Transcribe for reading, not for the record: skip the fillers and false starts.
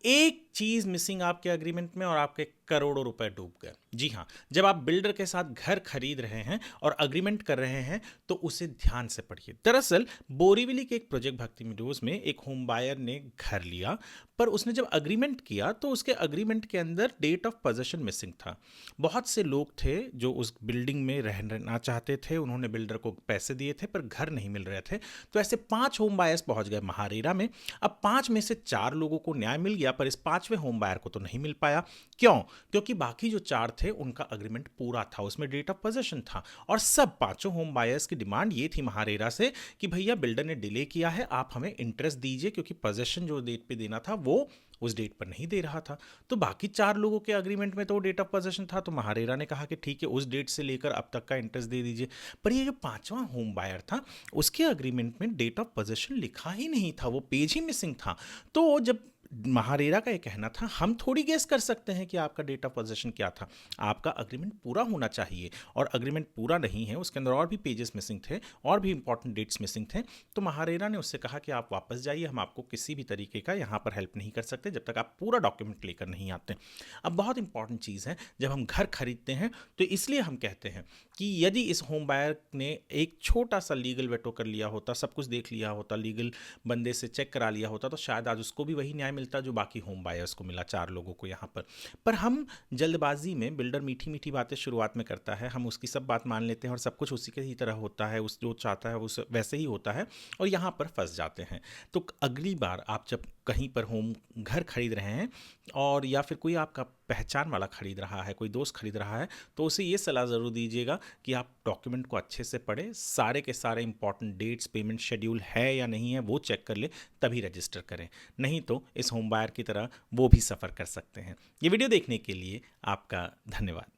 एक चीज़ मिसिंग आपके एग्रीमेंट में और आपके करोड़ों रुपए डूब गए। जी हाँ, जब आप बिल्डर के साथ घर खरीद रहे हैं और अग्रीमेंट कर रहे हैं तो उसे ध्यान से पढ़िए। दरअसल बोरीवली के एक प्रोजेक्ट भक्ति विंडोज में एक होम बायर ने घर लिया, पर उसने जब अग्रीमेंट किया तो उसके अग्रीमेंट के अंदर डेट ऑफ पोजेशन मिसिंग था। बहुत से लोग थे जो उस बिल्डिंग में रहना चाहते थे, उन्होंने बिल्डर को पैसे दिए थे पर घर नहीं मिल रहे थे। तो ऐसे 5 होम बायर्स पहुंच गए महारेरा में। अब 5 में से 4 लोगों को न्याय मिल गया, पर इस 5वें होम बायर को तो नहीं मिल पाया। क्यों? क्योंकि बाकी जो 4 थे उनका अग्रीमेंट पूरा था, उसमें डेट ऑफ पोजेशन था। और सब 5 होम बायर्स की डिमांड ये थी महारेरा से कि भैया बिल्डर ने डिले किया है, आप हमें इंटरेस्ट दीजिए, क्योंकि पोजेशन जो डेट पे देना था वो उस डेट पर नहीं दे रहा था। तो बाकी 4 लोगों के अग्रीमेंट में तो डेट ऑफ पोजेशन था, तो महारेरा ने कहा कि ठीक है, उस डेट से लेकर अब तक का इंटरेस्ट दे दीजिए। पर ये जो 5वां होम बायर था उसके अग्रीमेंट में डेट ऑफ पोजेशन लिखा ही नहीं था, वो पेज ही मिसिंग था। तो जब महारेरा का ये कहना था, हम थोड़ी गेस कर सकते हैं कि आपका डेट ऑफ पोजेशन क्या था, आपका अग्रीमेंट पूरा होना चाहिए। और अग्रीमेंट पूरा नहीं है, उसके अंदर और भी पेजेस मिसिंग थे और भी इंपॉर्टेंट डेट्स मिसिंग थे। तो महारेरा ने उससे कहा कि आप वापस जाइए, हम आपको किसी भी तरीके का यहाँ पर हेल्प नहीं कर सकते जब तक आप पूरा डॉक्यूमेंट लेकर नहीं आते। अब बहुत इंपॉर्टेंट चीज़ है, जब हम घर खरीदते हैं तो इसलिए हम कहते हैं कि यदि इस होम बायर ने एक छोटा सा लीगल वेटो कर लिया होता, सब कुछ देख लिया होता, लीगल बंदे से चेक करा लिया होता, तो शायद आज उसको भी वही न्याय मिलता जो बाकी होम बायर्स को मिला, 4 लोगों को यहाँ पर हम जल्दबाजी में, बिल्डर मीठी मीठी बातें शुरुआत में करता है, हम उसकी सब बात मान लेते हैं और सब कुछ उसी के ही तरह होता है, उस जो चाहता है उस वैसे ही होता है, और यहाँ पर फंस जाते हैं। तो अगली बार आप जब कहीं पर होम घर खरीद रहे हैं, और या फिर कोई आपका पहचान वाला खरीद रहा है, कोई दोस्त खरीद रहा है, तो उसे ये सलाह ज़रूर दीजिएगा कि आप डॉक्यूमेंट को अच्छे से पढ़ें, सारे के सारे इंपॉर्टेंट डेट्स, पेमेंट शेड्यूल है या नहीं है वो चेक कर ले, तभी रजिस्टर करें। नहीं तो इस होम बायर की तरह वो भी सफ़र कर सकते हैं। ये वीडियो देखने के लिए आपका धन्यवाद।